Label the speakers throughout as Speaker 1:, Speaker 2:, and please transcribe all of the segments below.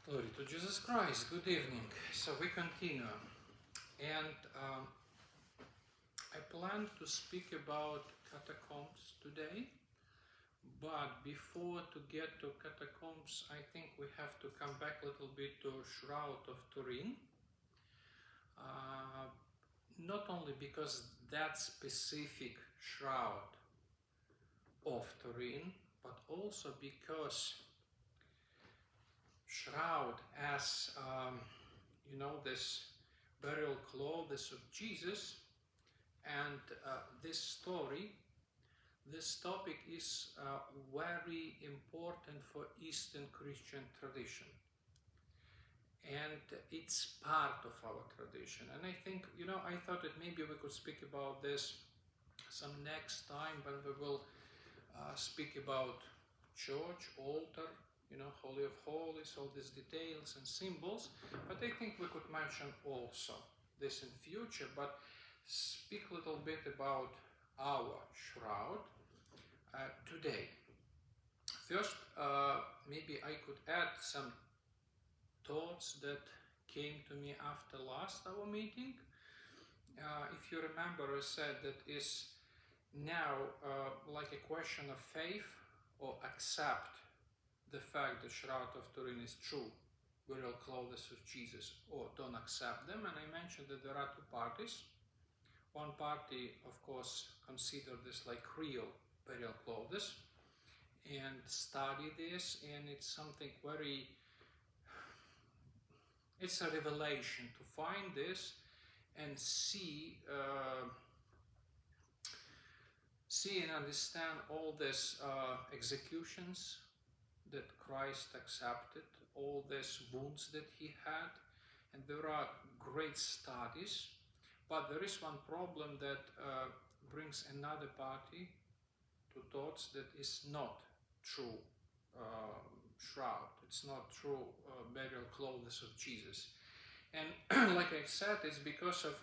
Speaker 1: Glory to Jesus Christ. Good evening. So we continue. And I plan to speak about catacombs today. But before to get to catacombs, I think we have to come back a little bit to Shroud of Turin. Not only because that specific shroud of Turin, but also because shroud as this burial clothes of Jesus, and this topic is very important for Eastern Christian tradition, and it's part of our tradition. And I think, I thought that maybe we could speak about this some next time when we will speak about church, altar, Holy of Holies, all these details and symbols. But I think we could mention also this in future, but speak a little bit about our shroud today. First, maybe I could add some thoughts that came to me after last our meeting. If you remember, I said that is now like a question of faith, or accept the fact that Shroud of Turin is true burial clothes of Jesus, or don't accept them. And I mentioned that there are two parties. One party, of course, consider this like real burial clothes and study this, and it's something very, it's a revelation to find this and see and understand all these executions that Christ accepted, all these wounds that he had, and there are great studies. But there is one problem that brings another party to thoughts that is not true shroud, it's not true burial clothes of Jesus. And like I said, it's because of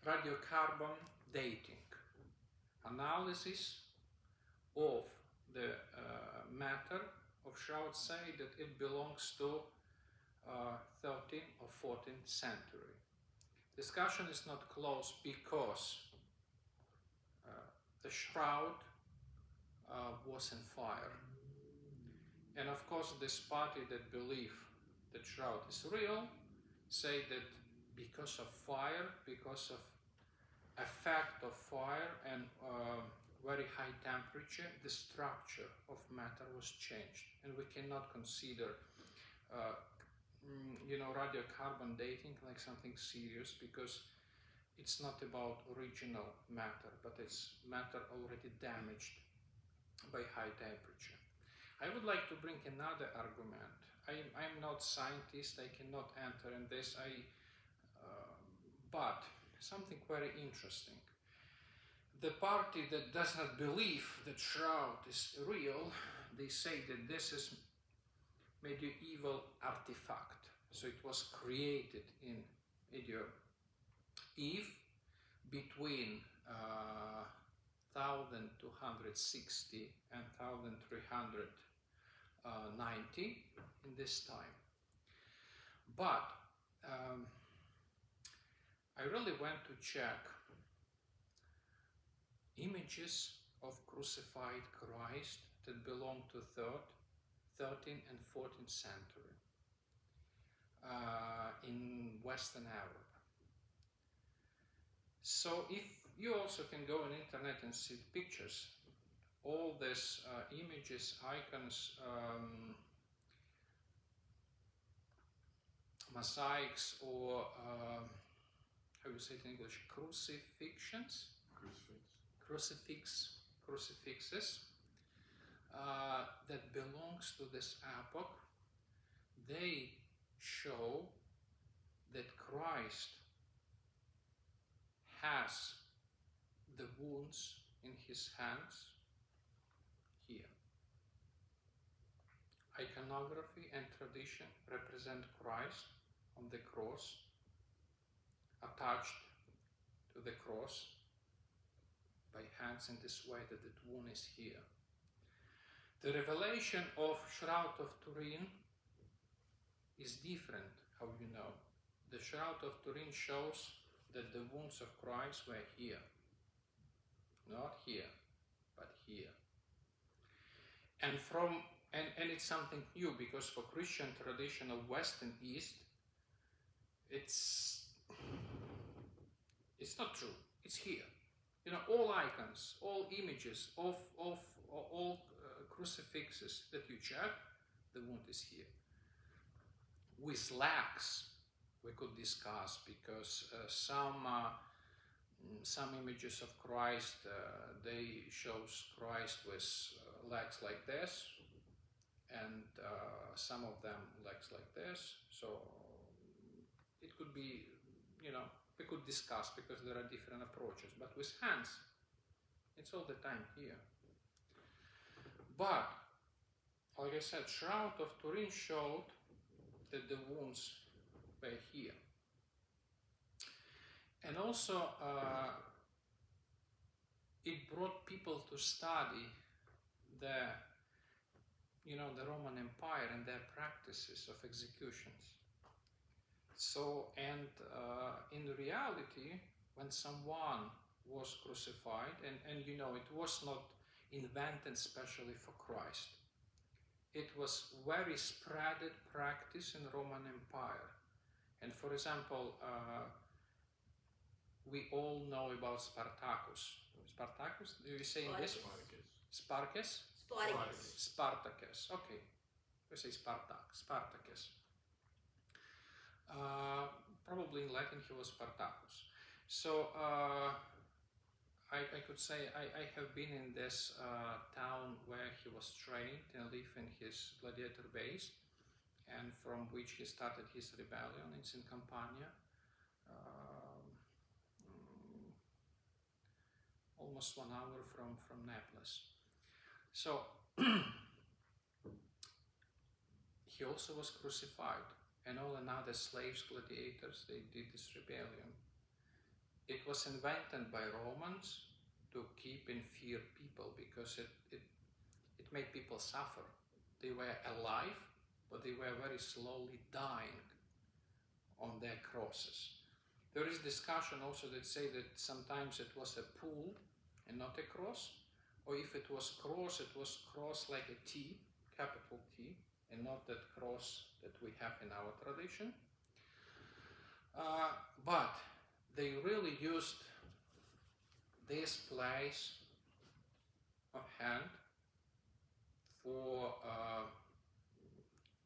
Speaker 1: radiocarbon dating. Analysis of the matter of shroud say that it belongs to 13th or 14th century. Discussion is not closed because the shroud was in fire. And of course, this party that believe that shroud is real say that because of fire, because of effect of fire and very high temperature, the structure of matter was changed, and we cannot consider radiocarbon dating like something serious, because it's not about original matter, but it's matter already damaged by high temperature. I would like to bring another argument. I'm not scientist, I cannot enter in this, but something very interesting. The party that does not believe that shroud is real, they say that this is medieval artifact. So it was created in medieval Eve between 1260 and 1390 in this time. But I really went to check images of crucified Christ that belong to 13th and 14th century in Western Europe. So if you also can go on internet and see pictures, all these images, icons, mosaics, or how you say it in English, crucifixes that belongs to this epoch, they show that Christ has the wounds in his hands here. Iconography and tradition represent Christ on the cross, attached to the cross by hands in this way that the wound is here. The revelation of Shroud of Turin is different, how you know. The Shroud of Turin shows that the wounds of Christ were here. Not here, but here. And it's something new, because for Christian tradition of West and East, it's not true. It's here. You know, all icons, all images of all crucifixes that you check, the wound is here. With legs, we could discuss, because some images of Christ, they shows Christ with legs like this, and some of them legs like this. So it could be, you know, we could discuss, because there are different approaches. But with hands, it's all the time here. But, like I said, Shroud of Turin showed that the wounds were here. And also, it brought people to study the Roman Empire and their practices of executions. So, and in reality, when someone was crucified, and you know, it was not invented specially for Christ. It was very spreaded practice in Roman Empire. And for example, we all know about Spartacus. Spartacus? Do you say in this? Spartacus? Spartacus. Okay. We say Spartacus. Probably in Latin he was Spartacus. So I could say I have been in this town where he was trained and lived in his gladiator base, and from which he started his rebellion. It's in Campania. Almost 1 hour from Naples. So he also was crucified, and all another slaves, gladiators, they did this rebellion. It was invented by Romans to keep in fear people, because it made people suffer. They were alive, but they were very slowly dying on their crosses. There is discussion also that say that sometimes it was a pool and not a cross, or if it was cross like a T, capital T, and not that cross that we have in our tradition. But they really used this place of hand for, how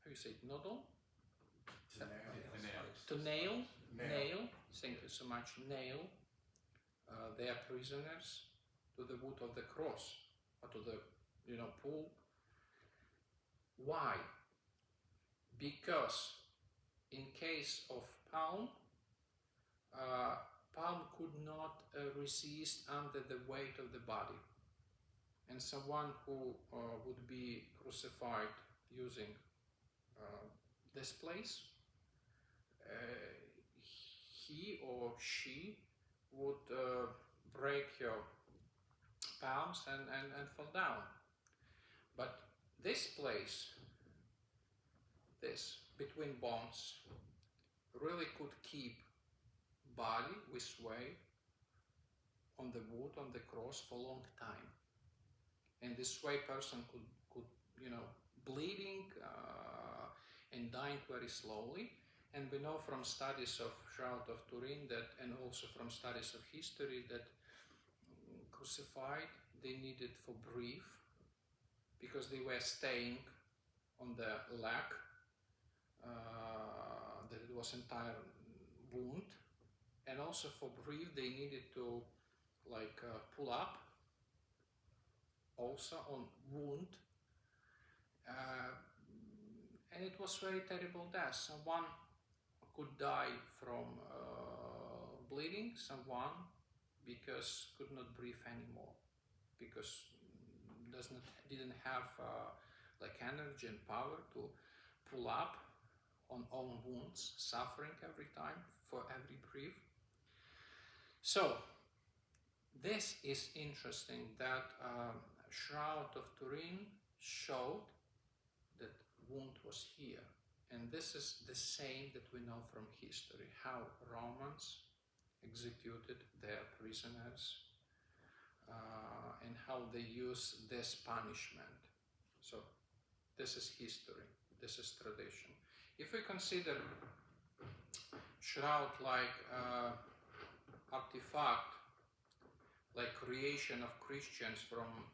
Speaker 1: you say it, noodle? To nail. Thank you so much. Nail their prisoners to the wood of the cross, or to the pool. Why? Because in case of palm could not resist under the weight of the body, and someone who would be crucified using this place, he or she would break your palms and fall down. But this place, this between bones, really could keep body with weight on the wood, on the cross, for a long time. And this way person could bleeding and dying very slowly. And we know from studies of Shroud of Turin that, and also from studies of history, that crucified, they needed for breathe, because they were staying on the leg, that it was entire wound, and also for breathe they needed to pull up also on wound, and it was very terrible death. Someone could die from bleeding, someone because could not breathe anymore, because didn't have energy and power to pull up on own wounds, suffering every time for every breath. So this is interesting that Shroud of Turin showed that wound was here. And this is the same that we know from history, how Romans executed their prisoners and how they use this punishment. So this is history, this is tradition. If we consider shroud like artifact, like creation of Christians from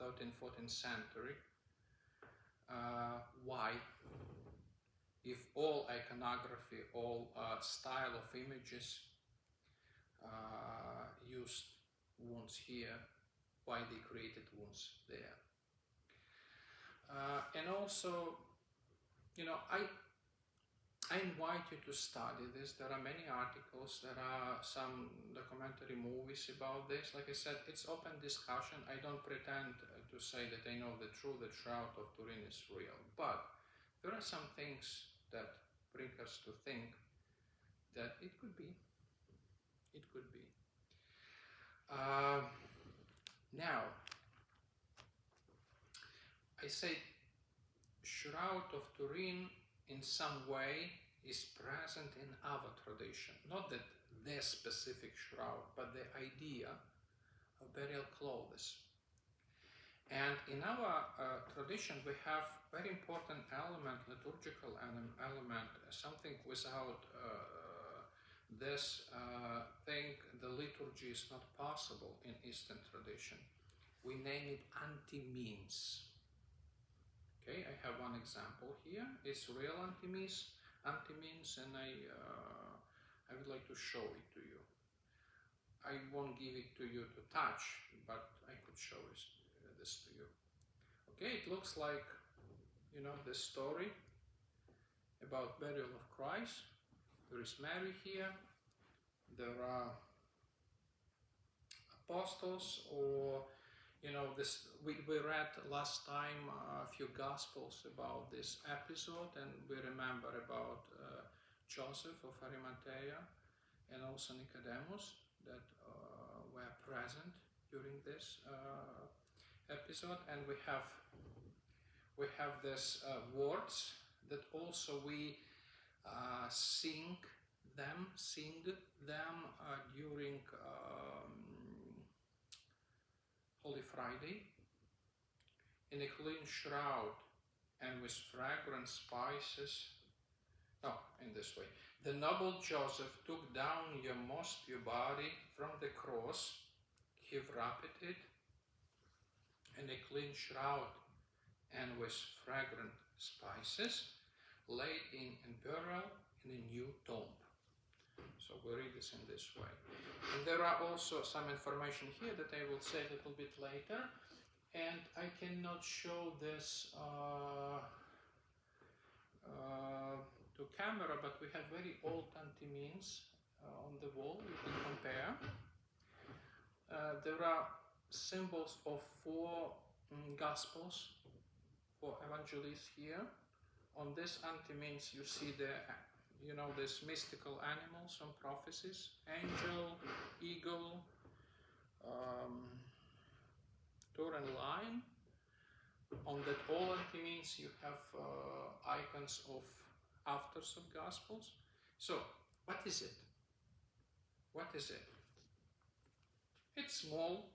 Speaker 1: 13th, 14th century, why? If all iconography, all style of images used wounds here, why they created wounds there? And also, I invite you to study this. There are many articles, there are some documentary movies about this. Like I said, it's open discussion. I don't pretend to say that I know the truth, that Shroud of Turin is real, but there are some things that bring us to think that it could be. It could be. Now, I say Shroud of Turin in some way is present in our tradition. Not that their specific shroud, but the idea of burial clothes. And in our tradition, we have very important element, liturgical element, something without this thing, the liturgy is not possible in Eastern tradition. We name it anti-means. Okay, I have one example here. It's real anti-means, and I would like to show it to you. I won't give it to you to touch, but I could show this to you. Okay, it looks like, the story about burial of Christ. There is Mary here. There are apostles, or this we read last time a few Gospels about this episode, and we remember about Joseph of Arimathea and also Nicodemus that were present during this episode. And we have these words that also we sing them during Holy Friday. In a clean shroud and with fragrant spices. In this way. The noble Joseph took down your most pure body from the cross. He wrapped it in a clean shroud and with fragrant spices, laid in burial in a new tomb. So we read this in this way. And there are also some information here that I will say a little bit later. And I cannot show this to camera, but we have very old anti-means on the wall. You can compare. There are symbols of 4 Gospels, 4 evangelists here. On this anti-means you see these mystical animals and prophecies, angel, eagle, Turin line. On that all anti-means you have icons of authors of Gospels. So, what is it? What is it? It's small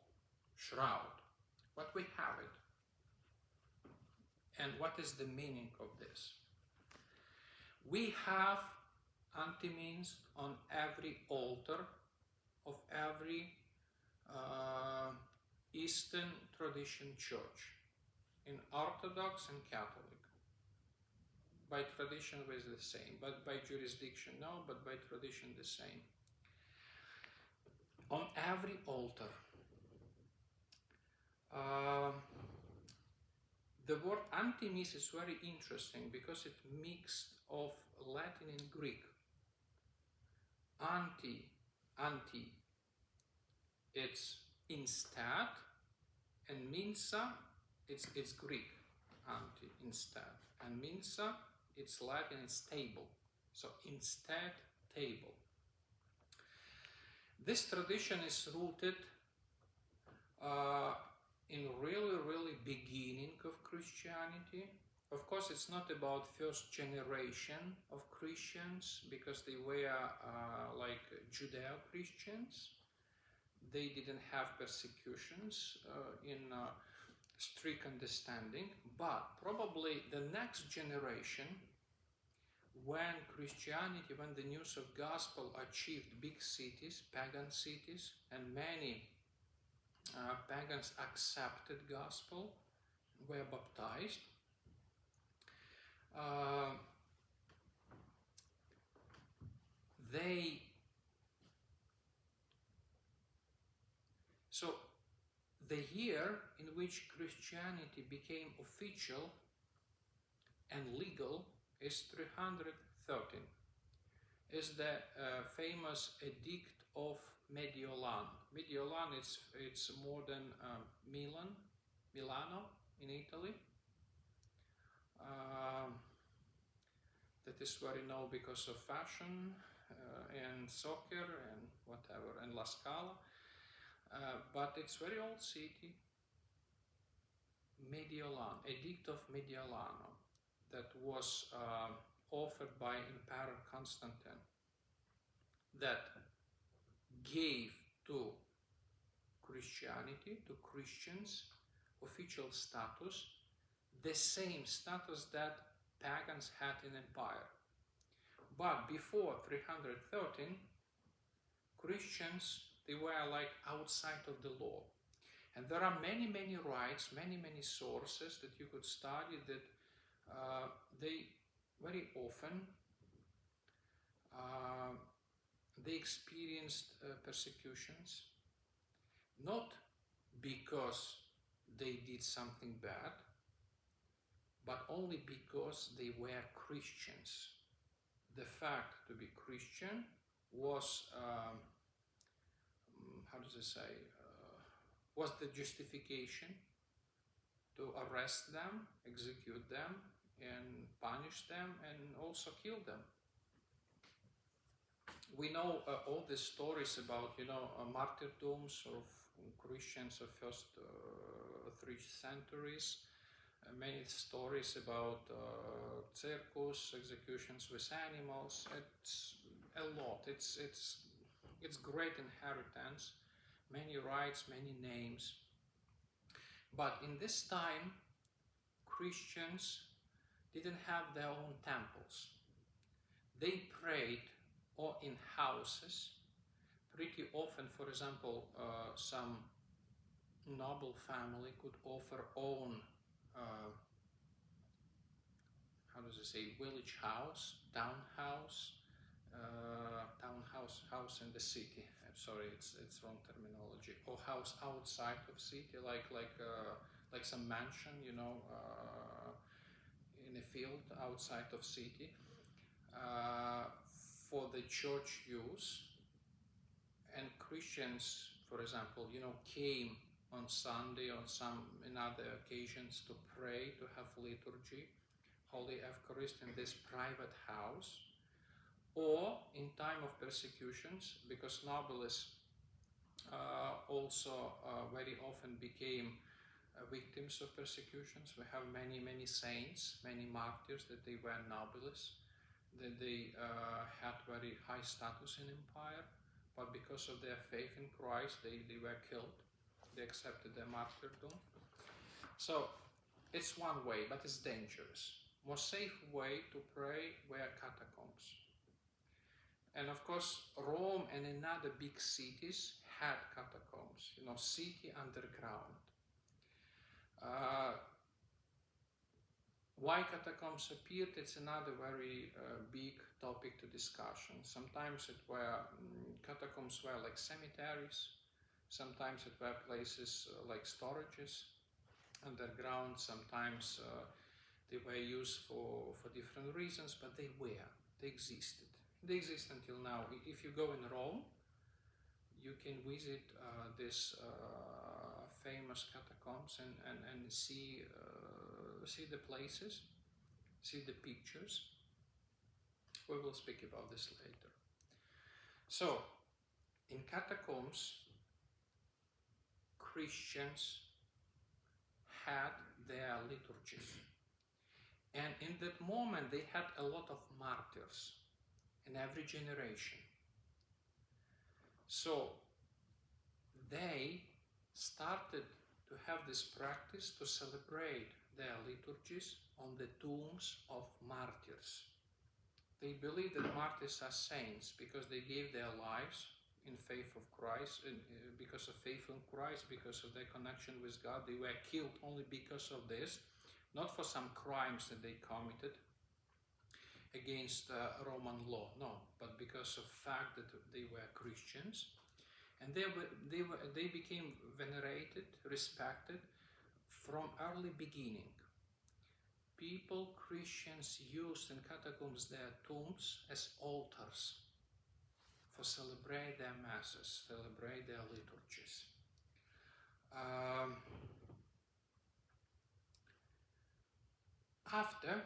Speaker 1: shroud, but we have it. And what is the meaning of this? We have anti-means on every altar of every Eastern tradition church, in Orthodox and Catholic. By tradition it is the same, but by jurisdiction no, but by tradition the same. On every altar. The word anti-means is very interesting because it mixed of Latin and Greek. Anti, it's instead, and mensa, it's Greek. Anti, instead, and mensa, it's Latin, it's table. So instead, table. This tradition is rooted in really beginning of Christianity, Of course, it's not about first generation of Christians, because they were like Judeo-Christians. They didn't have persecutions in strict understanding, but probably the next generation, when Christianity, when the news of gospel achieved big cities, pagan cities, and many pagans accepted gospel, were baptized, so the year in which Christianity became official and legal is 313. Is the famous Edict of Mediolan. Mediolan it's modern Milano in Italy. That is very known because of fashion and soccer and whatever, and La Scala. But it's very old city. Mediolan, Edict of Mediolano, that was offered by Emperor Constantine, that gave to Christianity, to Christians, official status, the same status that pagans had in empire. But before 313, Christians, they were like outside of the law. And there are many rites, many sources that you could study that they very often they experienced persecutions, not because they did something bad, but only because they were Christians. The fact to be Christian was, how does it say, was the justification to arrest them, execute them, and punish them, and also kill them. We know all the stories about, martyrdoms of Christians of first 3 centuries. Many stories about circus, executions with animals. It's a lot. It's great inheritance. Many rites, many names. But in this time, Christians didn't have their own temples. They prayed or in houses. Pretty often, for example, some noble family could offer own, how does it say, village house, townhouse, house in the city. I'm sorry, it's wrong terminology. Or house outside of city, like some mansion, in a field outside of city, for the church use. And Christians, for example, came on Sunday, on some in other occasions, to pray, to have liturgy, Holy Eucharist in this private house. Or in time of persecutions, because nobles also very often became victims of persecutions. We have many saints, many martyrs, that they were nobles, that they had very high status in empire, but because of their faith in Christ, they were killed. They accepted their martyrdom. So it's one way, but it's dangerous. More safe way to pray were catacombs. And of course, Rome and another big cities had catacombs, city underground. Why catacombs appeared, it's another very big topic to discussion. Sometimes catacombs were like cemeteries. Sometimes it were places like storages underground. Sometimes they were used for different reasons, but they existed. They exist until now. If you go in Rome, you can visit these famous catacombs and see the places, see the pictures. We will speak about this later. So, in catacombs, Christians had their liturgies. in that moment, they had a lot of martyrs in every generation. So they started to have this practice to celebrate their liturgies on the tombs of martyrs. They believe that martyrs are saints because they gave their lives in faith of Christ, because of faith in Christ, because of their connection with God. They were killed only because of this, not for some crimes that they committed against Roman law, no, but because of fact that they were Christians. And they became venerated, respected from early beginning. People, Christians, used in catacombs their tombs as altars for celebrate their masses, celebrate their liturgies. After,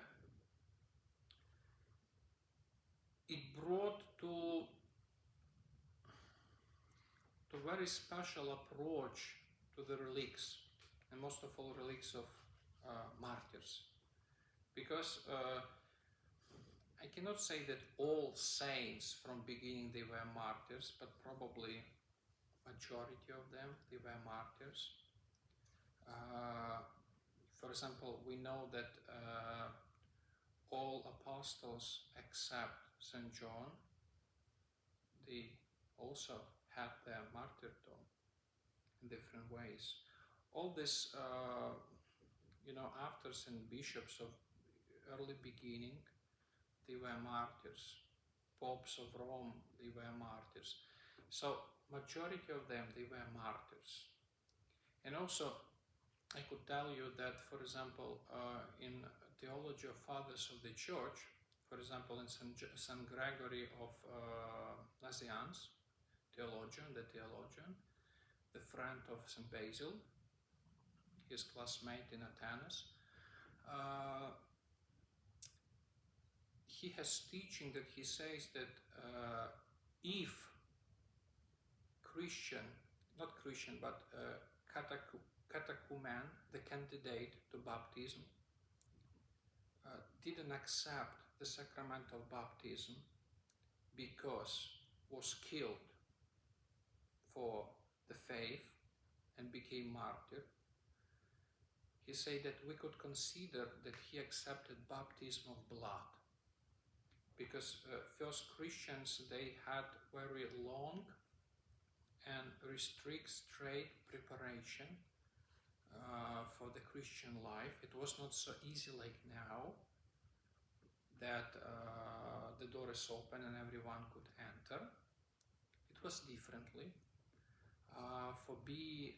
Speaker 1: it brought to very special approach to the relics, and most of all relics of martyrs. Because I cannot say that all saints from beginning they were martyrs, but probably majority of them they were martyrs. For example, we know that all apostles except St. John, they also had their martyrdom in different ways. All this, afters and bishops of early beginning, they were martyrs. Popes of Rome, they were martyrs. So majority of them, they were martyrs. And also, I could tell you that, for example, in Theology of Fathers of the Church, for example, in St. Gregory of Nazianzus, the theologian, the friend of St. Basil, his classmate in Athens, he has teaching that he says that if catechumen, the candidate to baptism, didn't accept the sacrament of baptism because was killed for the faith and became martyr, he said that we could consider that he accepted baptism of blood, because first Christians, they had very long and straight preparation for the Christian life. It was not so easy like now that the door is open and everyone could enter. It was differently. For be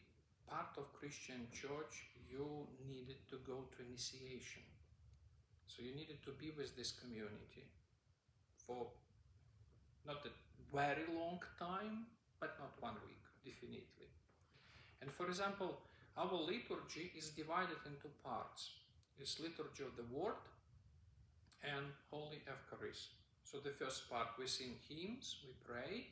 Speaker 1: part of Christian church, you needed to go to initiation. So you needed to be with this community for not a very long time, but not 1 week, definitely. And for example, our liturgy is divided into parts. It's liturgy of the word and Holy Eucharist. So the first part, we sing hymns, we pray,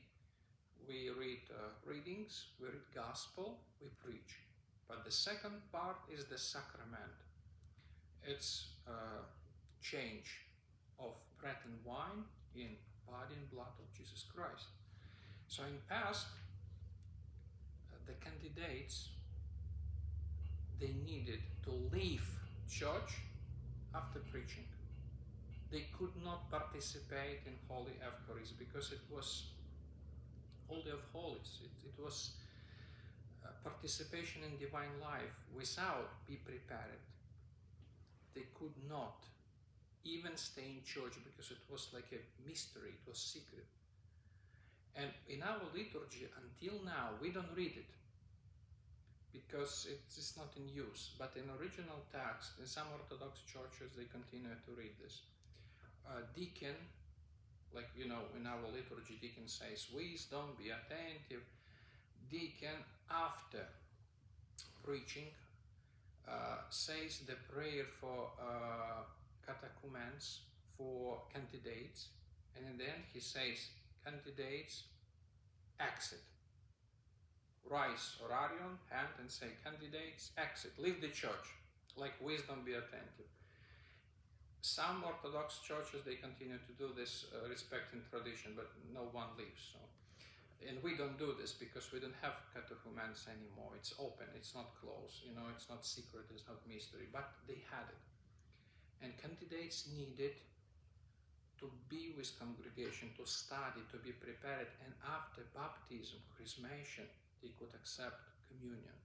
Speaker 1: we read readings, we read gospel, we preach. But the second part is the sacrament. It's change of bread and wine in body and blood of Jesus Christ. So in past, the candidates, they needed to leave church after preaching. They could not participate in Holy Eucharist because it was Holy of Holies. It was participation in divine life without be prepared. They could not even stay in church because it was like a mystery, it was secret. And in our liturgy, until now, we don't read it because it's not in use. But in original text, in some Orthodox churches, they continue to read this. Deacon, like, in our liturgy, deacon says, wisdom, be attentive. Deacon, after preaching, says the prayer for catechumens, for candidates, and in the end he says, candidates, exit. Rise, orarion, hand, and say, candidates, exit, leave the church, like wisdom, be attentive. some Orthodox churches, they continue to do this, respecting tradition, but no one leaves. So. And we don't do this because we don't have catechumens anymore. It's open, it's not closed, it's not secret, it's not mystery, but they had it. And candidates needed to be with congregation, to study, to be prepared, and after baptism, chrismation, they could accept communion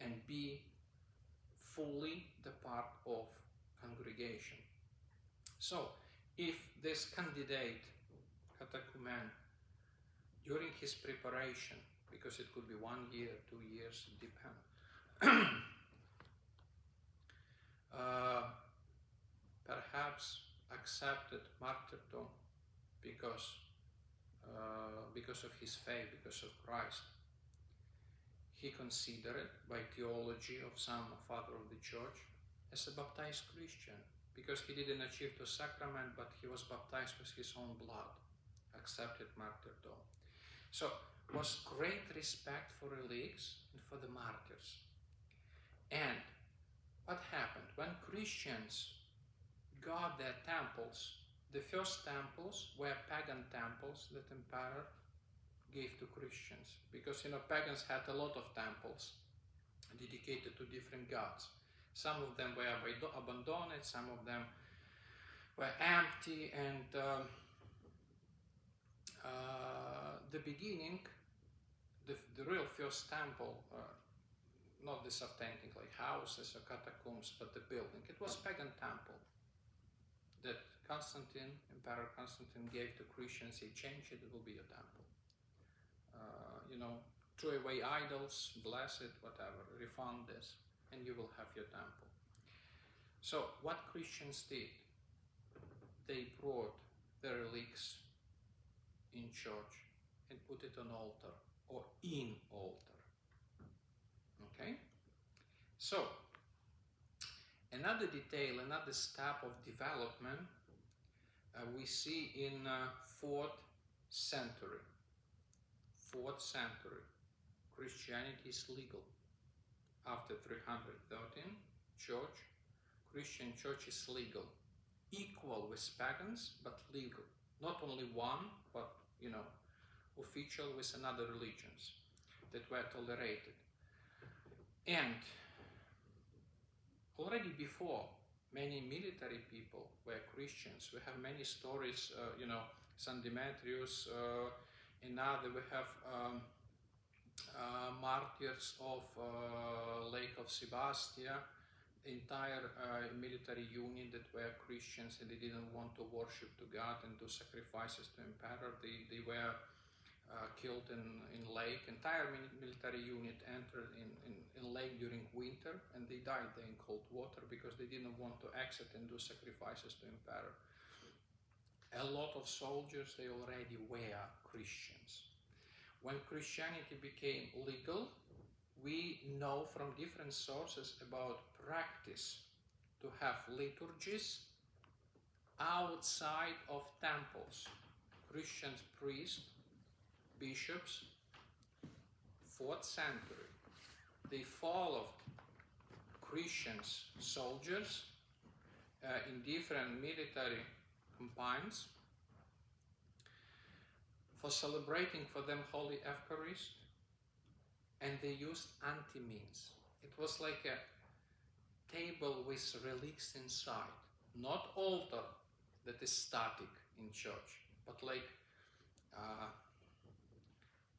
Speaker 1: and be fully the part of congregation. So, if this candidate, catechumen, during his preparation, because it could be 1 year, 2 years, it depends, perhaps accepted martyrdom because of his faith, because of Christ, he considered by theology of some father of the church as a baptized Christian, because he didn't achieve the sacrament, but he was baptized with his own blood, accepted martyrdom. So, was great respect for relics and for the martyrs. And what happened? When Christians got their temples, the first temples were pagan temples that emperor gave to Christians. Because, pagans had a lot of temples dedicated to different gods. Some of them were abandoned, some of them were empty, and the beginning, the real first temple, not this authentic like houses or catacombs, but the building, it was pagan temple that Emperor Constantine gave to Christians. He changed it, it will be a temple. Throw away idols, bless it, whatever, refund this, and you will have your temple. So what Christians did, they brought the relics in church and put it on altar or in altar. Okay? So, another detail, another step of development we see in 4th century. 4th century, Christianity is legal. After 313, Christian church is legal. Equal with pagans, but legal. Not only one, but, official with another religions that were tolerated. And already before, many military people were Christians. We have many stories, St. Demetrius, another, we have martyrs of Lake of Sebastia, entire military unit that were Christians, and they didn't want to worship to God and do sacrifices to emperor. They were killed in lake. Entire military unit entered in lake during winter, and they died there in cold water because they didn't want to exit and do sacrifices to emperor. A lot of soldiers, they already were Christians. When Christianity became legal, we know from different sources about practice to have liturgies outside of temples. Christian priests, bishops, 4th century, they followed Christians, soldiers in different military campaigns for celebrating for them Holy Eucharist, and they used anti-means. It was like a table with relics inside, not altar that is static in church, but like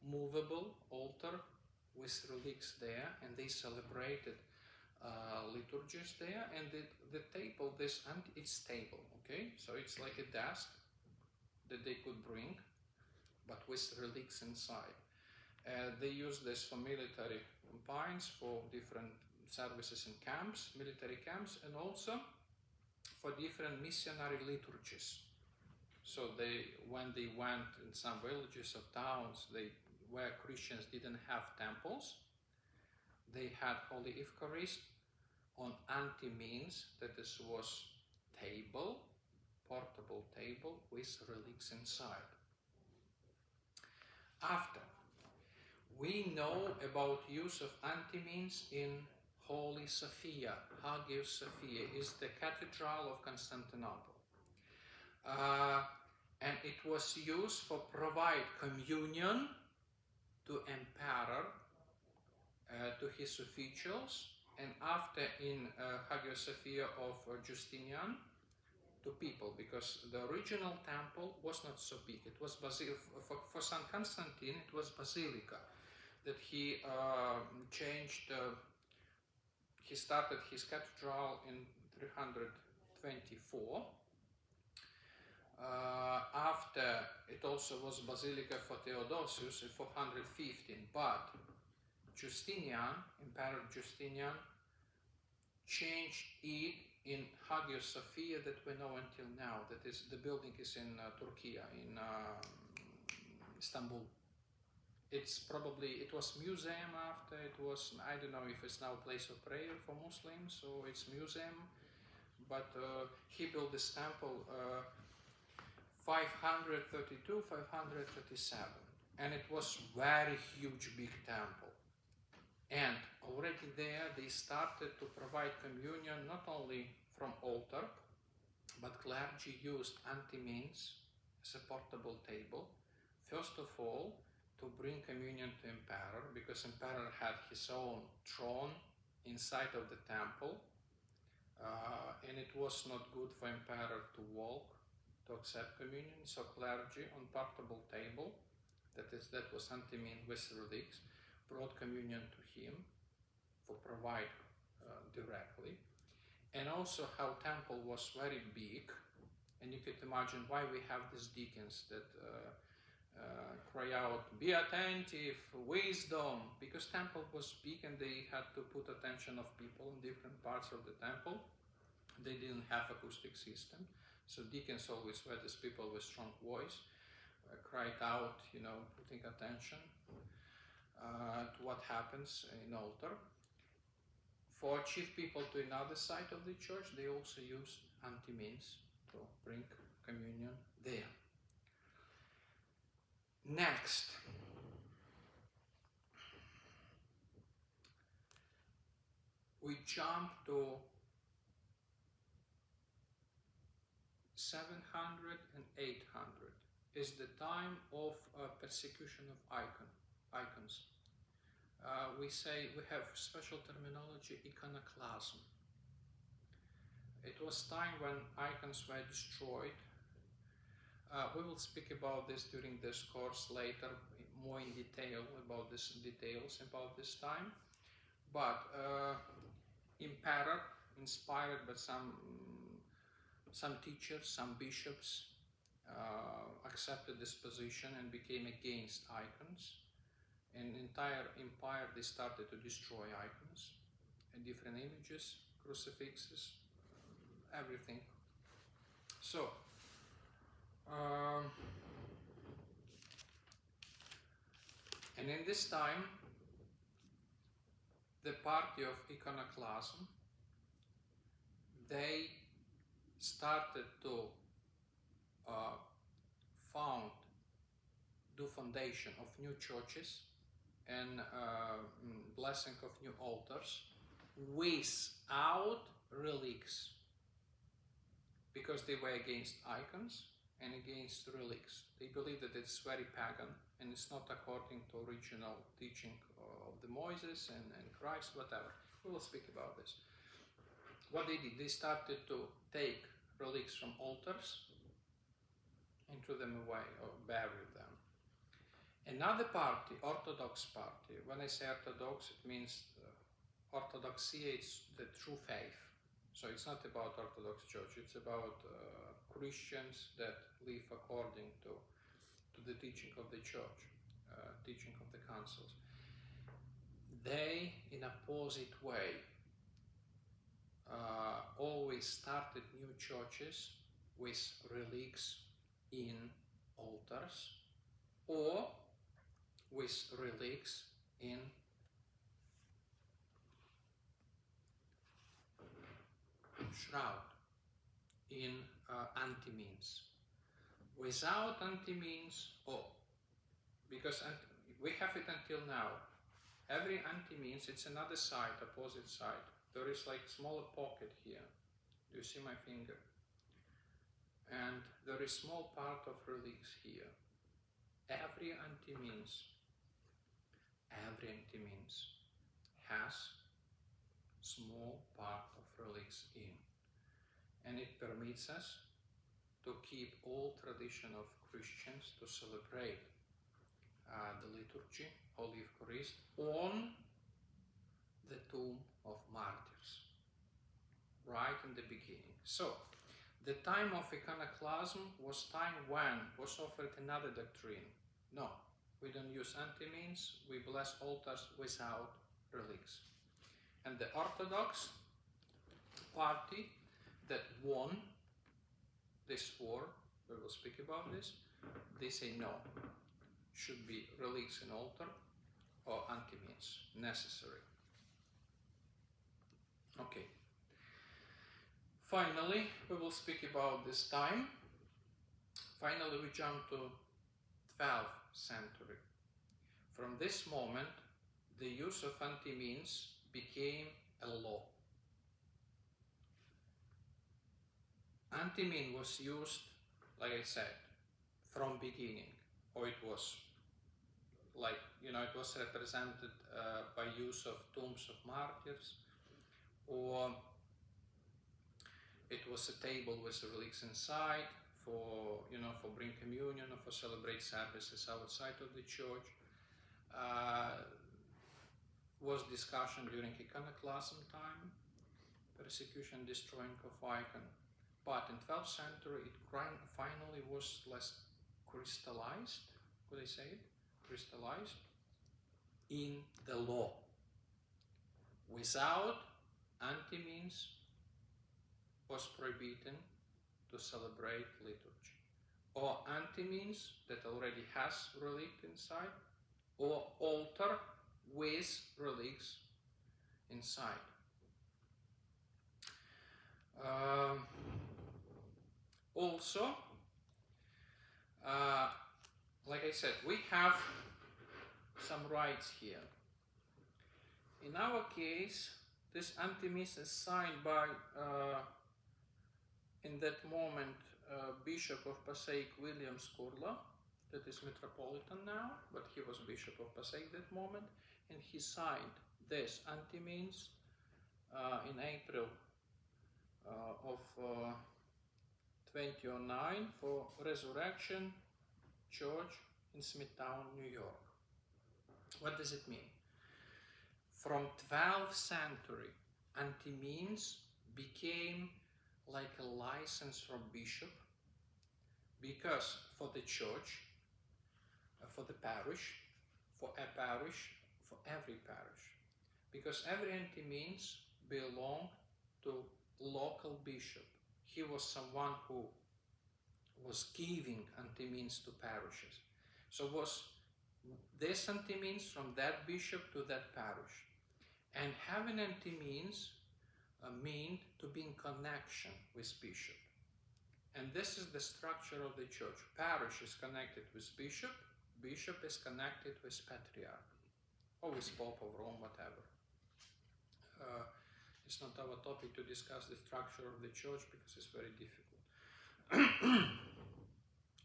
Speaker 1: movable altar with relics there, and they celebrated liturgies there. And the table, it's table, okay? So it's like a desk that they could bring, but with relics inside. They use this for military campaigns, for different services in camps, military camps, and also for different missionary liturgies. So when they went in some villages or towns where Christians didn't have temples, they had Holy Eucharist on anti-means, that this was table, portable table with relics inside. After, we know about use of anti-means in Holy Sophia, Hagia Sophia, is the Cathedral of Constantinople. And it was used for provide communion to emperor, to his officials, and after in Hagia Sophia of Justinian, to people, because the original temple was not so big. It was for Saint Constantine, it was basilica that he changed. He started his cathedral in 324. After it also was basilica for Theodosius in 415, but Justinian, Emperor Justinian, changed it in Hagia Sophia that we know until now. That is, the building is in Turkey, in Istanbul. It's probably, it was museum after, it was, I don't know if it's now a place of prayer for Muslims, or it's museum, but he built this temple 532, 537, and it was very huge, big temple. And already there they started to provide communion not only from altar, but clergy used antimines as a portable table. First of all, to bring communion to emperor, because emperor had his own throne inside of the temple, and it was not good for emperor to walk to accept communion. So clergy on portable table, that was antimine with relics, brought communion to him for provide directly. And also how temple was very big, and you could imagine why we have these deacons that cry out, be attentive, wisdom, because temple was big and they had to put attention of people in different parts of the temple. They didn't have acoustic system, so deacons always were these people with strong voice, cried out, putting attention to what happens in altar. For chief people to another side of the church, they also use antimines to bring communion there. Next, we jump to 700 and 800 is the time of persecution of icons. We say we have special terminology, iconoclasm. It was time when icons were destroyed. We will speak about this during this course later, more in detail about this time. But emperor, inspired by some teachers, some bishops, accepted this position and became against icons. And entire empire, they started to destroy icons and different images, crucifixes, everything. So, and in this time, the party of iconoclasm, they started to do foundation of new churches and blessing of new altars without relics, because they were against icons and against relics. They believe that it's very pagan and it's not according to original teaching of the Moses and Christ, whatever. We will speak about this. What they did, they started to take relics from altars and threw them away or buried them. Another party, Orthodox party, when I say Orthodox, it means Orthodoxy is the true faith. So it's not about Orthodox Church, it's about Christians that live according to the teaching of the Church, teaching of the councils. They, in opposite way, always started new churches with relics in altars or with relics in shroud, in antimines. Without antimines, because we have it until now, Every anti-means, it's another side, opposite side. There is like smaller pocket here. Do you see my finger? And there is small part of relics here. Every anti-means has small part of relics in. And it permits us to keep all tradition of Christians to celebrate the liturgy, Holy Eucharist, on the tomb of martyrs, right in the beginning. So, the time of iconoclasm was time when was offered another doctrine. No, we don't use anti-means, we bless altars without relics. And the Orthodox party that won this war, we will speak about this, they say no, should be relics in altar or anti-means, necessary. Okay. Finally, we will speak about this time. Finally, we jump to 12th century. From this moment, the use of anti-means became a law. Anti-mean was used, like I said, from beginning, or it was like, it was represented by use of tombs of martyrs, or it was a table with relics inside for bring communion or for celebrate services outside of the church. Was discussion during iconoclasm time, persecution, destroying of icon. But in 12th century, it finally was less crystallized, could I say it? Crystallized in the law. Without anti-means was forbidden to celebrate liturgy. Or anti-means that already has relic inside, or altar with relics inside. Also, like I said, we have some rights here. In our case, this anti-means is signed by, in that moment, Bishop of Passaic, William Skurla, that is Metropolitan now, but he was Bishop of Passaic that moment, and he signed this anti-means in April of 2009 for Resurrection Church in Smithtown, New York. What does it mean? From 12th century, anti-means became like a license from bishop, because for the church, for the parish, for a parish, for every parish, because every anti-means belonged to local bishop. He was someone who was giving anti-means to parishes. So was this anti-means from that bishop to that parish. And having anti-means mean to be in connection with bishop. And this is the structure of the church. Parish is connected with bishop, bishop is connected with patriarch, or with Pope of Rome, whatever. It's not our topic to discuss the structure of the church because it's very difficult.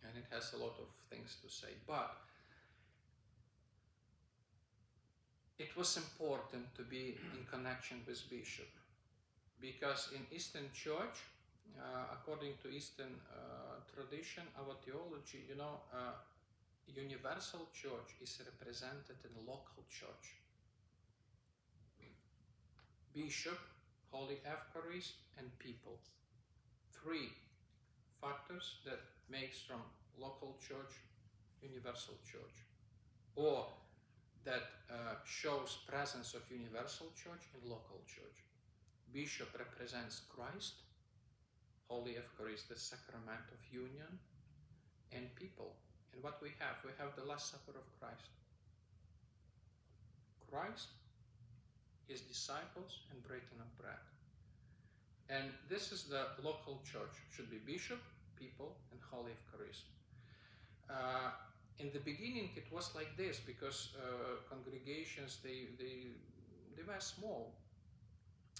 Speaker 1: And it has a lot of things to say. But it was important to be in connection with bishop, because in Eastern Church, according to Eastern tradition, our theology, universal church is represented in local church. Bishop, Holy Eucharist, and people. 3 factors that makes from local church universal church, or that shows presence of universal church in local church. Bishop represents Christ, Holy Eucharist, the sacrament of union, and people. And what we have the Last Supper of Christ. Christ, his disciples, and breaking of bread. And this is the local church. Should be bishop, people, and Holy Eucharist. In the beginning, it was like this because congregations they were small,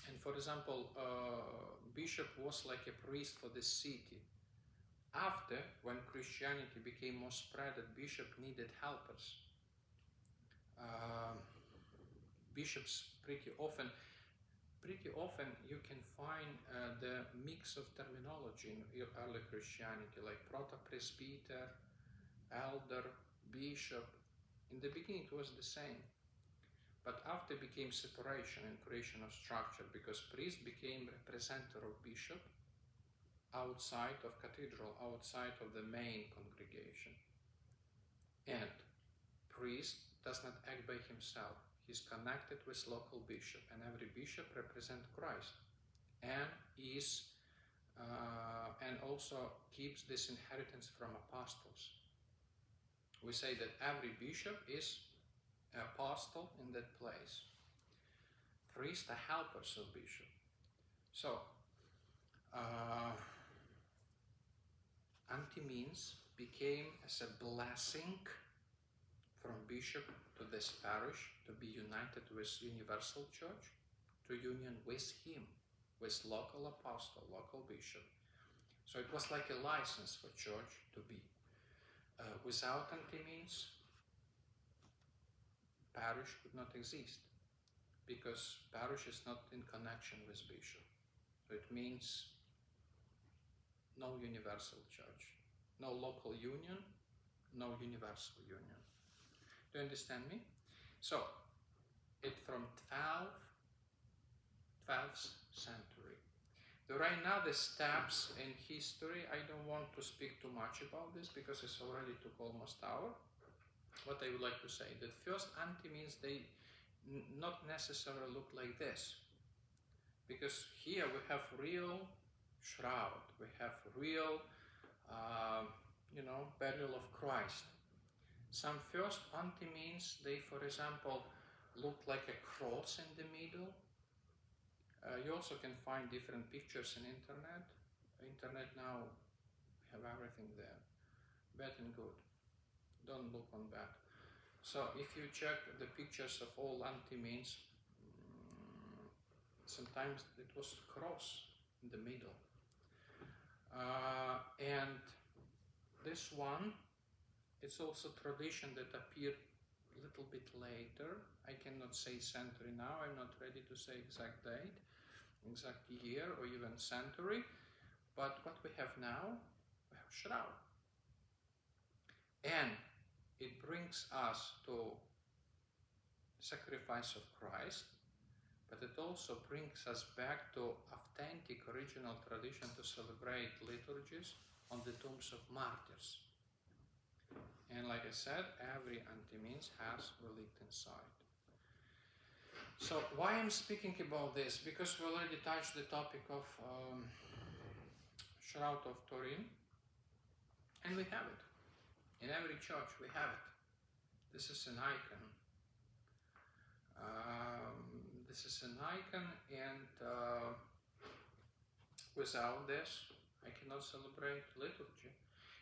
Speaker 1: and for example, bishop was like a priest for the city. After, when Christianity became more spread, bishop needed helpers. Bishops pretty often you can find the mix of terminology in early Christianity, like proto-presbyter, elder, bishop. In the beginning it was the same, but after became separation and creation of structure, because priest became representative of bishop outside of cathedral, outside of the main congregation, and priest does not act by himself. He's connected with local bishop, and every bishop represents Christ, and and also keeps this inheritance from apostles. We say that every bishop is an apostle in that place. Priests are helpers of bishop. So, anti-means became as a blessing from bishop to this parish to be united with universal church, to union with him, with local apostle, local bishop. So it was like a license for church to be. Without anti-means, parish could not exist, because parish is not in connection with bishop. So it means no universal church, no local union, no universal union. Do you understand me? So, it's from 12th century. Right now, the steps in history, I don't want to speak too much about this because it's already took almost an hour. What I would like to say, that first anti-means, they not necessarily look like this. Because here we have real shroud, we have real, burial of Christ. Some first anti-means, they, for example, look like a cross in the middle. You also can find different pictures in internet. Internet now, we have everything there, bad and good. Don't look on bad. So if you check the pictures of all anti-means, sometimes it was cross in the middle. And this one, it's also tradition that appeared a little bit later. I cannot say century now, I'm not ready to say exact date, exact year, or even century. But what we have now, we have shroud. And it brings us to sacrifice of Christ, but it also brings us back to authentic original tradition to celebrate liturgies on the tombs of martyrs. And like I said, every anti-means has relic inside. So why I'm speaking about this? Because we already touched the topic of Shroud of Turin, and we have it. In every church we have it. This is an icon. And without this, I cannot celebrate liturgy.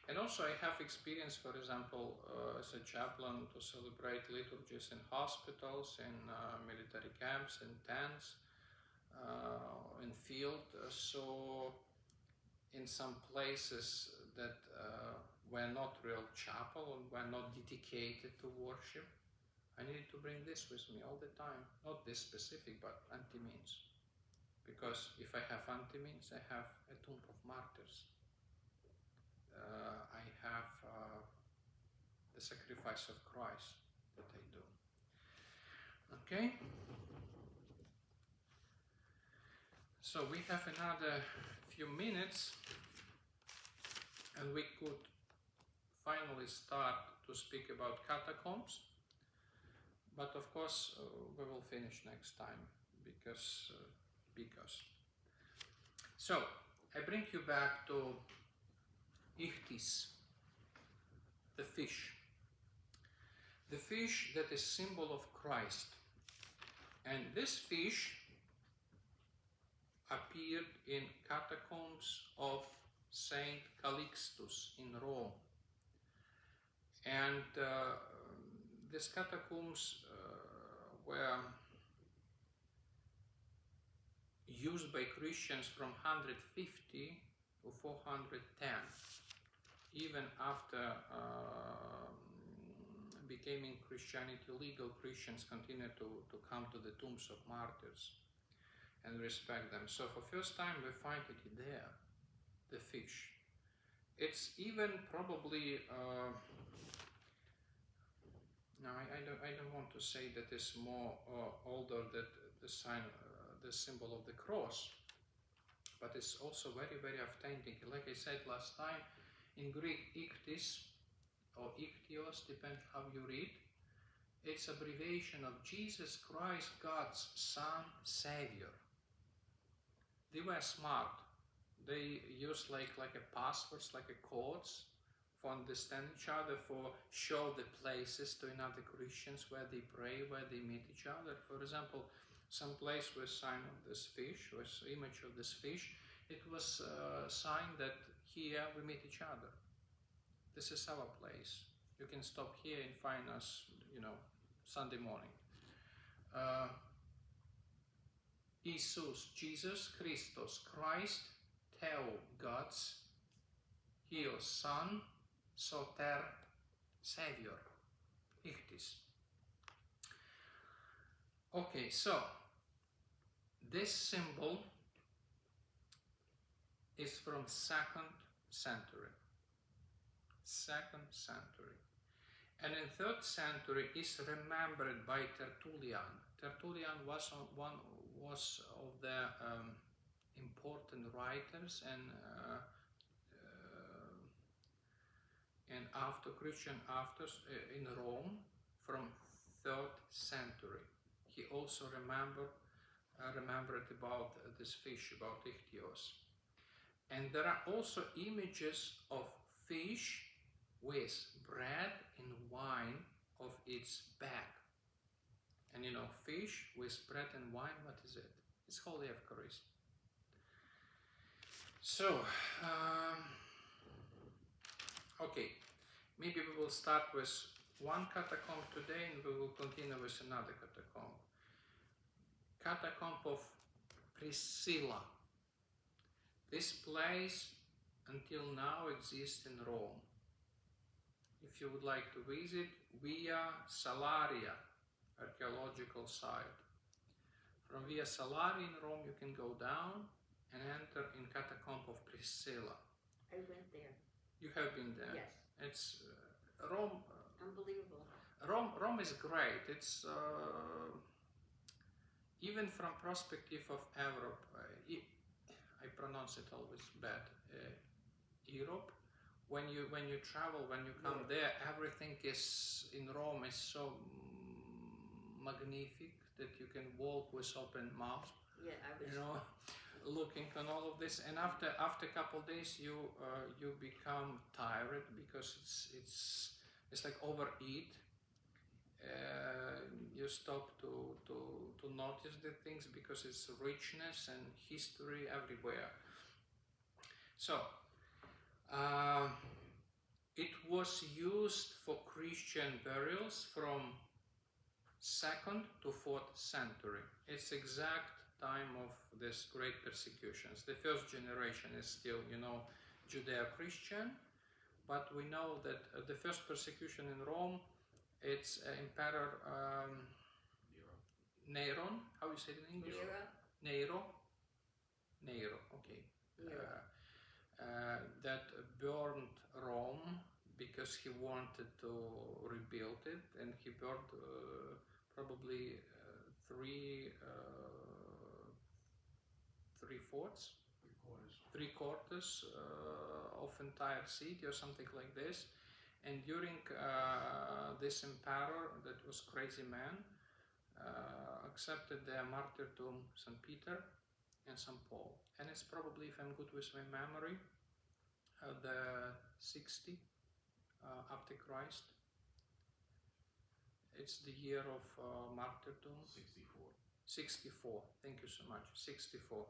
Speaker 1: And also I have experience, for example, as a chaplain, to celebrate liturgies in hospitals, in military camps, in tents, in field. So in some places that were not real chapel and were not dedicated to worship, I needed to bring this with me all the time. Not this specific, but anti-means. Because if I have anti-means, I have a tomb of martyrs. I have the sacrifice of Christ that I do. Okay? So we have another few minutes, and we could finally start to speak about catacombs. But of course, we will finish next time because. So, I bring you back to Ichthys, the fish. The fish that is symbol of Christ. And this fish appeared in catacombs of Saint Calixtus in Rome. And these catacombs were used by Christians from 150 to 410, even after becoming Christianity legal. Christians continued to come to the tombs of martyrs and respect them. So for first time we find it there, the fish. It's even probably no, I don't want to say that it's more older than the sign, the symbol of the cross, but it's also very, very authentic. Like I said last time, in Greek, ichthys or ichthyos, depends how you read. It's abbreviation of Jesus Christ, God's Son, Savior. They were smart. They used like a passwords, like a codes, for understand each other, for show the places to another Christians where they pray, where they meet each other. For example, some place with sign of this fish, with image of this fish, it was a sign that here we meet each other. This is our place. You can stop here and find us, Sunday morning. Jesus Christos, Christ, Theo, God's, Hios, Son, Soter, Savior, Ichthys. Okay, so this symbol is from 2nd century. 2nd century. And in 3rd century is remembered by Tertullian. Tertullian was one of the important writers and after Christian authors in Rome from 3rd century. He also remembered about this fish, about ichthyos. And there are also images of fish with bread and wine of its back. And fish with bread and wine, what is it? It's Holy Eucharist. So, okay, maybe we will start with one catacomb today and we will continue with another catacomb. Catacomb of Priscilla. This place until now exists in Rome. If you would like to visit, Via Salaria, archaeological site. From Via Salaria in Rome you can go down and enter in Catacomb of Priscilla.
Speaker 2: I went there.
Speaker 1: You have been there?
Speaker 2: Yes.
Speaker 1: It's Rome.
Speaker 2: Unbelievable.
Speaker 1: Rome is great. It's even from perspective of Europe. I pronounce it always bad. Europe. When you travel, when you come there, everything is in Rome is so magnific that you can walk with open mouth.
Speaker 2: Yeah, I was.
Speaker 1: Looking on all of this, and after a couple of days, you become tired because it's like overeat. You stop to notice the things because it's richness and history everywhere. So. It was used for Christian burials from 2nd to 4th century. It's exact time of this great persecutions. The first generation is still, Judeo-Christian, but we know that the first persecution in Rome, it's Emperor Neron. How you say it in English? Nero, okay. That burned Rome because he wanted to rebuild it, and he burned probably three quarters of entire city or something like this. And during this emperor, that was crazy man, accepted the martyrdom St. Peter and St. Paul. And it's probably, if I'm good with my memory, the 60 after Christ. It's the year of martyrdom. 64. Thank you so much. 64.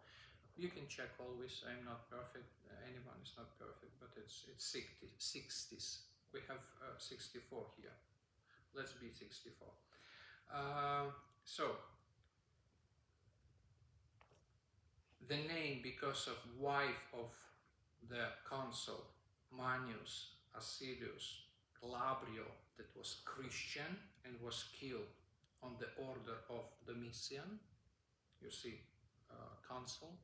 Speaker 1: You can check always. I'm not perfect. Anyone is not perfect, but it's 60s. We have 64 here. Let's be 64. So, the name, because of wife of the consul, Manius Acilius Glabrio, that was Christian and was killed on the order of Domitian. You see, consul.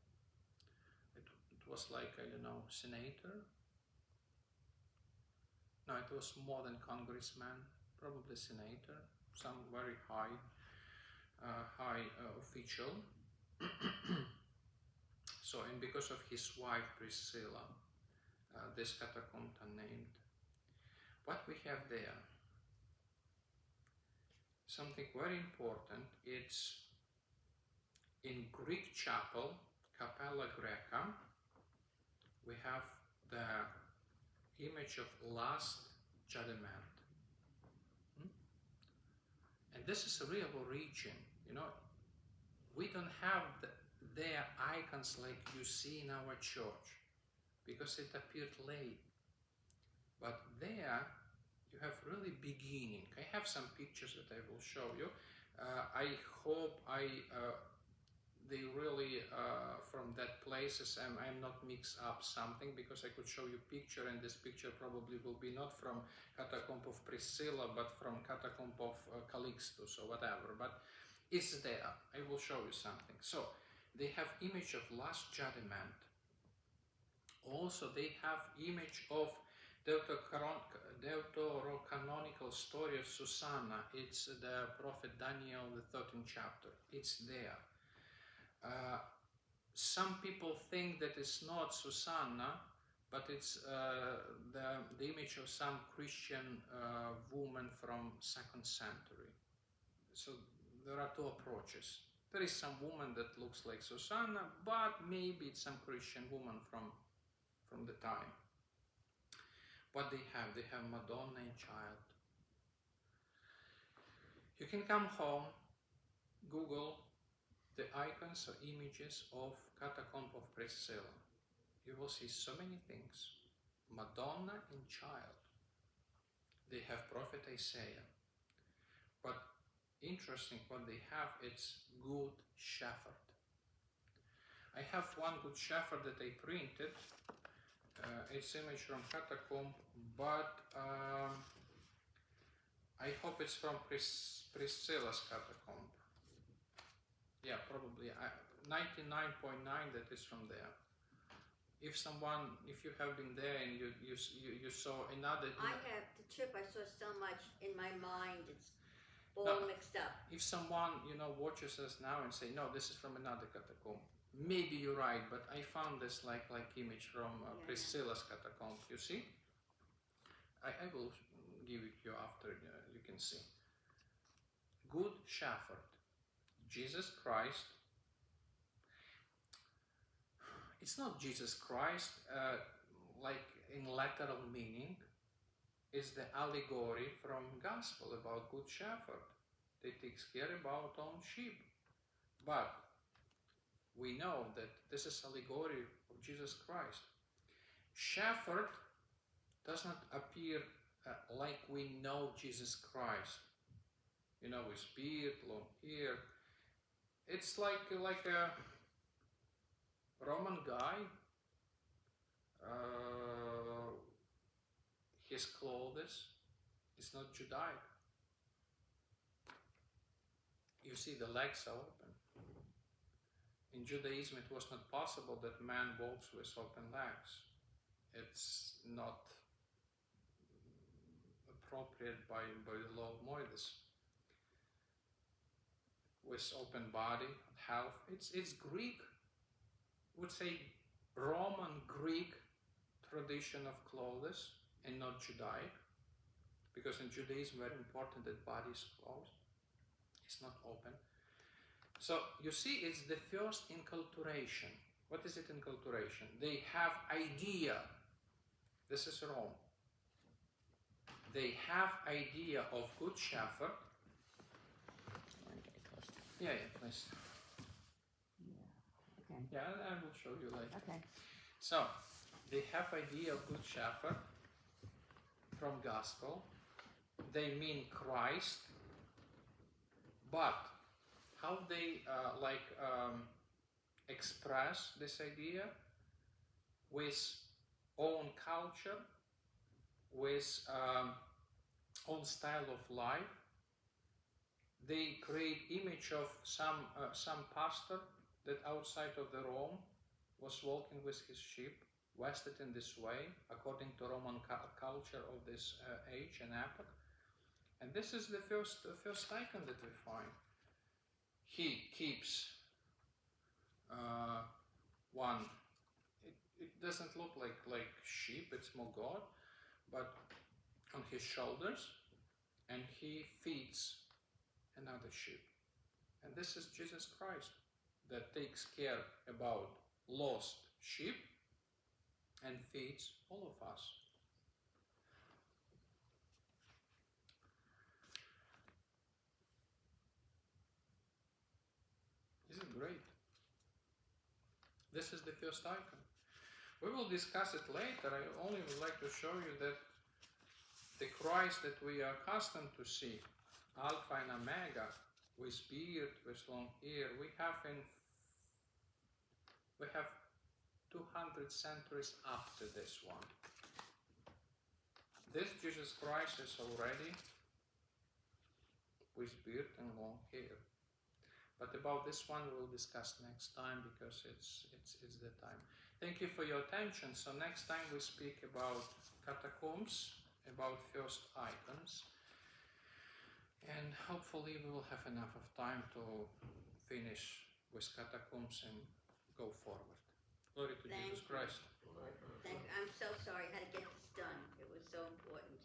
Speaker 1: It was like, I don't know, senator. No, it was more than congressman, probably senator, some very high official. So, and because of his wife Priscilla, this catacombs are named. What we have there, something very important, it's in Greek chapel, Capella Greca, we have the image of last judgment. And this is a real origin, you know. We don't have their icons like you see in our church, because it appeared late. But there, you have really beginning. I have some pictures that I will show you. I hope they really, from that places, I'm not mix up something, because I could show you picture, and this picture probably will be not from catacomb of Priscilla, but from catacomb of Calixtus or whatever. But it's there. I will show you something. So they have image of last judgment. Also they have image of deuterocanonical story of Susanna. It's the prophet Daniel, the 13th chapter. It's there. Some people think that it's not Susanna, but it's the image of some Christian woman from 2nd century. So there are two approaches. There is some woman that looks like Susanna, but maybe it's some Christian woman from the time. What they have Madonna and Child. You can come home, Google the icons or images of catacomb of Priscilla. You will see so many things. Madonna and Child. They have prophet Isaiah. But interesting what they have, it's Good Shepherd. I have one Good Shepherd that I printed. It's image from catacomb, but I hope it's from Priscilla's catacomb. Yeah, probably 99.9 that is from there. If you have been there and you saw another...
Speaker 2: I have the trip, I saw so much in my mind, it's all mixed up.
Speaker 1: If someone, watches us now and say, no, this is from another catacomb, maybe you're right, but I found this like image from Priscilla's catacomb, you see? I will give it you after, you can see. Good Shepherd, Jesus Christ. It's not Jesus Christ, like in literal meaning. It's the allegory from Gospel about Good Shepherd. They takes care about own sheep. But we know that this is allegory of Jesus Christ. Shepherd does not appear like we know Jesus Christ. With beard, long hair. It's like a Roman guy. His clothes is not Judaic. You see, the legs are open. In Judaism, it was not possible that man walks with open legs. It's not appropriate by the law of Moses. With open body, health. It's Greek, would say Roman Greek tradition of clothes and not Judaic. Because in Judaism, very important that body is closed. It's not open. So you see, it's the first enculturation. What is it, enculturation? They have idea. This is Rome. They have idea of Good Shepherd.
Speaker 2: I want to get it close.
Speaker 1: Yeah, please.
Speaker 2: Yeah, okay.
Speaker 1: Yeah, I will show you later.
Speaker 2: Okay.
Speaker 1: So, they have idea of Good Shepherd. from gospel. They mean Christ, but how they express this idea with own culture, with own style of life. They create image of some pastor that outside of the Rome was walking with his sheep, vested in this way, according to Roman culture of this age and epoch. And this is the first icon that we find. He keeps one. It doesn't look like sheep, it's more God, but on his shoulders, and he feeds another sheep. And this is Jesus Christ that takes care about lost sheep and feeds all of us. Isn't it great? This is the first icon. We will discuss it later. I only would like to show you that the Christ that we are accustomed to see, Alpha and Omega, with beard, with long hair, we have 200 centuries after this one. This Jesus Christ is already with beard and long hair. But about this one we will discuss next time, because it's the time. Thank you for your attention. So next time we speak about catacombs, about first icons, and hopefully we will have enough of time to finish with catacombs and go forward. Glory to Jesus Christ.
Speaker 2: I'm so sorry I had to get this done. It was so important.